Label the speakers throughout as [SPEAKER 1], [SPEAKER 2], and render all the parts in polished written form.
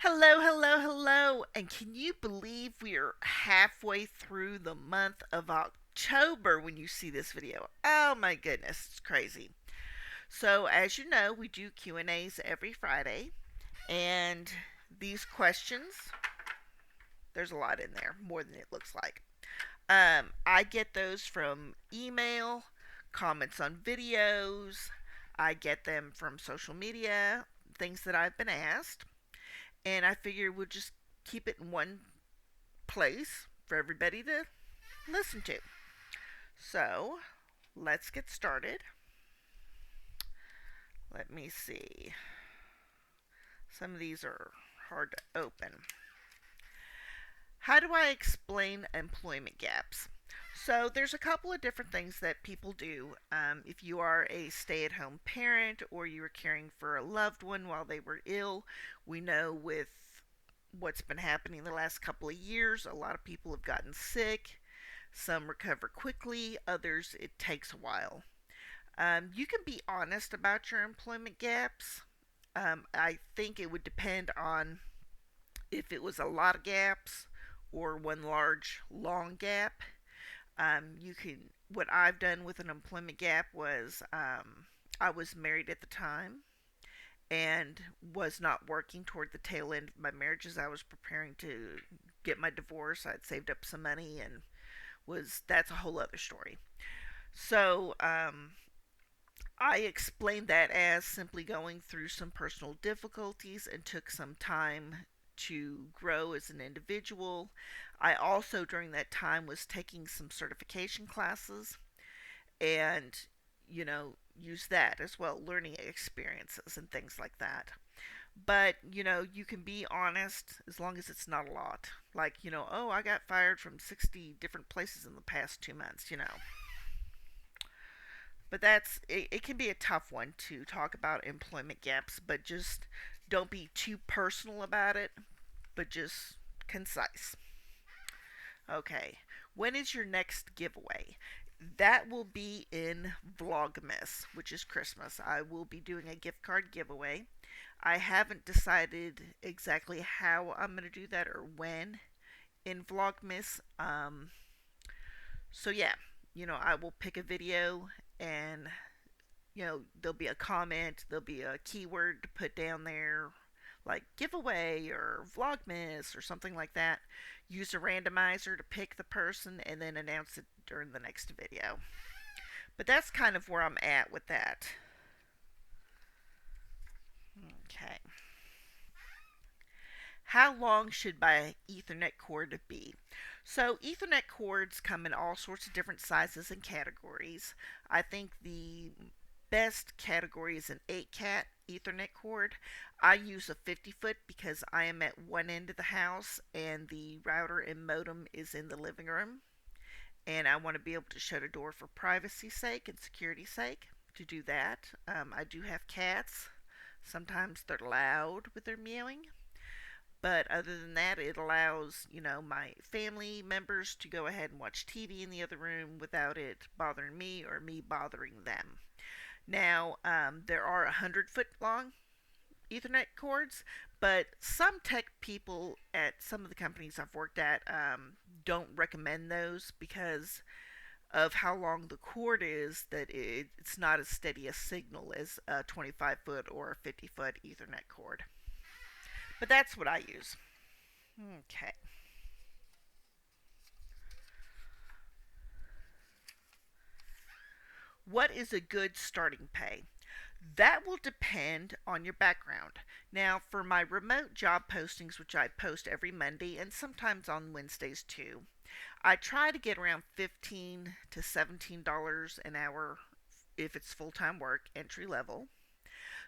[SPEAKER 1] Hello, hello, hello. And can you believe we are halfway through the month of October when you see this video? Oh my goodness, it's crazy. So, as you know, we do Q&As every Friday, and these questions, there's a lot in there, more than it looks like. I get those from email, comments on videos, I get them from social media, things that I've been asked, and I figure we'll just keep it in one place for everybody to listen to. So, let's get started. Let me see. Some of these are hard to open. How do I explain employment gaps? So, there's a couple of different things that people do. If you are a stay at home parent or you are caring for a loved one while they were ill, we know with what's been happening the last couple of years, a lot of people have gotten sick. Some recover quickly, others it takes a while. You can be honest about your employment gaps. I think it would depend on if it was a lot of gaps or one large, long gap. You can. What I've done with an employment gap was I was married at the time and was not working toward the tail end of my marriage as I was preparing to get my divorce. I'd saved up some money and was that's a whole other story. So I explained that as simply going through some personal difficulties and took some time to grow as an individual. I also, during that time, was taking some certification classes and, use that as well, learning experiences and things like that. But, you can be honest as long as it's not a lot. Like, oh, I got fired from 60 different places in the past 2 months. But it can be a tough one to talk about employment gaps, but just don't be too personal about it, but just concise. Okay, when is your next giveaway? That will be in Vlogmas, which is Christmas. I will be doing a gift card giveaway. I haven't decided exactly how I'm going to do that or when in Vlogmas. So yeah, I will pick a video and there'll be a comment, there'll be a keyword to put down there, like giveaway or Vlogmas or something like that. Use a randomizer to pick the person and then announce it during the next video. But that's kind of where I'm at with that. Okay. How long should my Ethernet cord be? So, Ethernet cords come in all sorts of different sizes and categories. I think the best category is an 8-cat Ethernet cord. I use a 50-foot because I am at one end of the house and the router and modem is in the living room. And I want to be able to shut a door for privacy sake and security sake. To do that, I do have cats. Sometimes they're loud with their meowing. But other than that, it allows, my family members to go ahead and watch TV in the other room without it bothering me or me bothering them. Now, there are 100-foot long Ethernet cords, but some tech people at some of the companies I've worked at don't recommend those because of how long the cord is, that it's not as steady a signal as a 25-foot or a 50-foot Ethernet cord. But that's what I use. Okay. What is a good starting pay? That will depend on your background. Now, for my remote job postings, which I post every Monday and sometimes on Wednesdays too, I try to get around $15 to $17 an hour if it's full time work, entry level.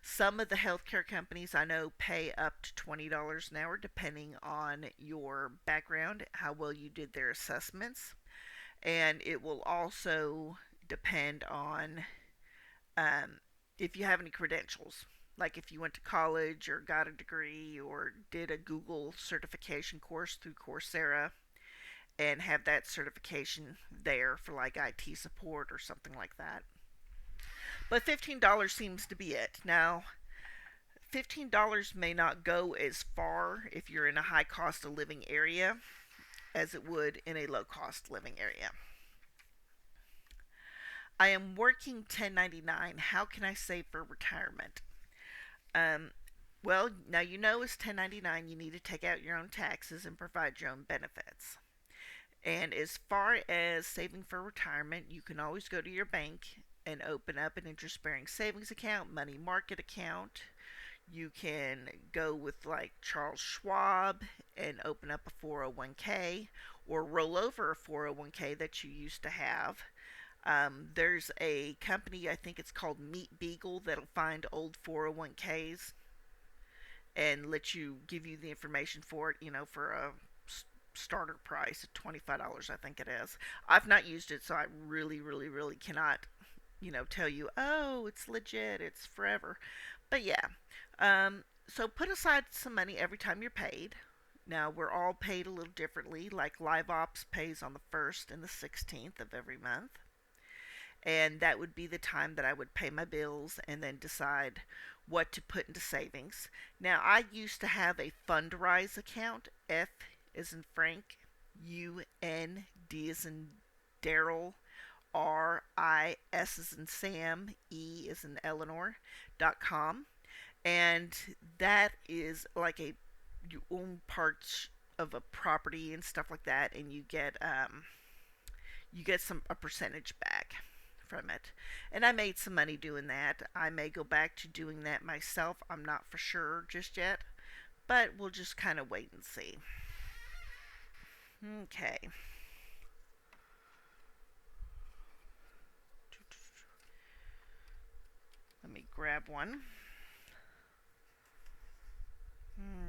[SPEAKER 1] Some of the healthcare companies I know pay up to $20 an hour depending on your background, how well you did their assessments. And it will also depend on if you have any credentials. Like if you went to college or got a degree or did a Google certification course through Coursera and have that certification there for like IT support or something like that. But $15 seems to be it. Now, $15 may not go as far if you're in a high cost of living area as it would in a low cost living area. I am working 1099. How can I save for retirement? Um, well, now you know as 1099 you need to take out your own taxes and provide your own benefits. And as far as saving for retirement, you can always go to your bank and open up an interest bearing savings account, money market account. You can go with like Charles Schwab and open up a 401k or roll over a 401k that you used to have. There's a company, I think it's called Meat Beagle, that'll find old 401ks and let you give you the information for it, for a starter price of $25, I think it is. I've not used it, so I really, really, really cannot, tell you, oh, it's legit, it's forever. But yeah, so put aside some money every time you're paid. Now, we're all paid a little differently, like Live Ops pays on the 1st and the 16th of every month. And that would be the time that I would pay my bills and then decide what to put into savings. Now, I used to have a Fundrise account, F as in Frank, U N D as in Daryl, R I S as in Sam, E as in Eleanor.com. And that is like you own parts of a property and stuff like that, and you get a percentage back from it. And I made some money doing that. I may go back to doing that myself. I'm not for sure just yet, but we'll just kind of wait and see. Okay. Let me grab one.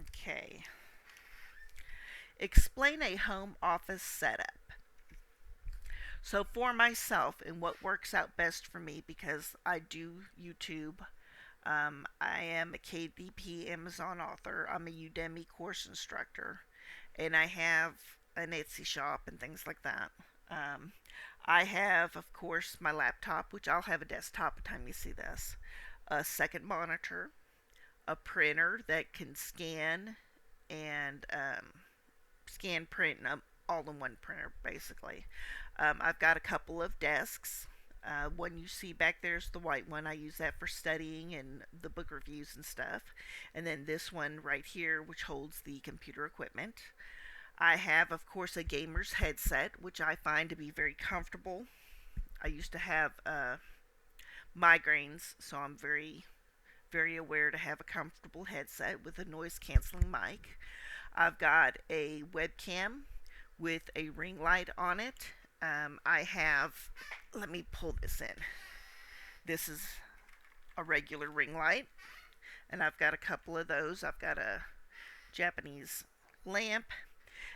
[SPEAKER 1] Okay. Explain a home office setup. So for myself and what works out best for me, because I do YouTube, I am a KDP Amazon author, I'm a Udemy course instructor, and I have an Etsy shop and things like that. I have, of course, my laptop, which I'll have a desktop by the time you see this, a second monitor, a printer that can scan and scan, print, and all in one printer, basically. I've got a couple of desks. One you see back there is the white one. I use that for studying and the book reviews and stuff. And then this one right here, which holds the computer equipment. I have, of course, a gamer's headset, which I find to be very comfortable. I used to have migraines, so I'm very, very aware to have a comfortable headset with a noise canceling mic. I've got a webcam with a ring light on it. I have, let me pull this in. This is a regular ring light, and I've got a couple of those. I've got a Japanese lamp,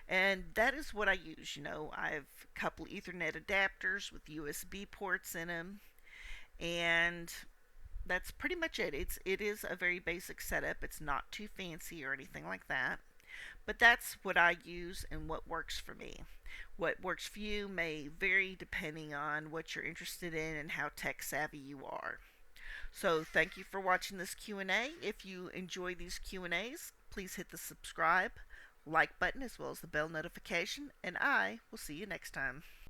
[SPEAKER 1] and that is what I use. I have a couple Ethernet adapters with USB ports in them, and that's pretty much it. It is a very basic setup. It's not too fancy or anything like that. But that's what I use and what works for me. What works for you may vary depending on what you're interested in and how tech savvy you are. So thank you for watching this Q&A. If you enjoy these Q&As, please hit the subscribe, like button as well as the bell notification, and I will see you next time.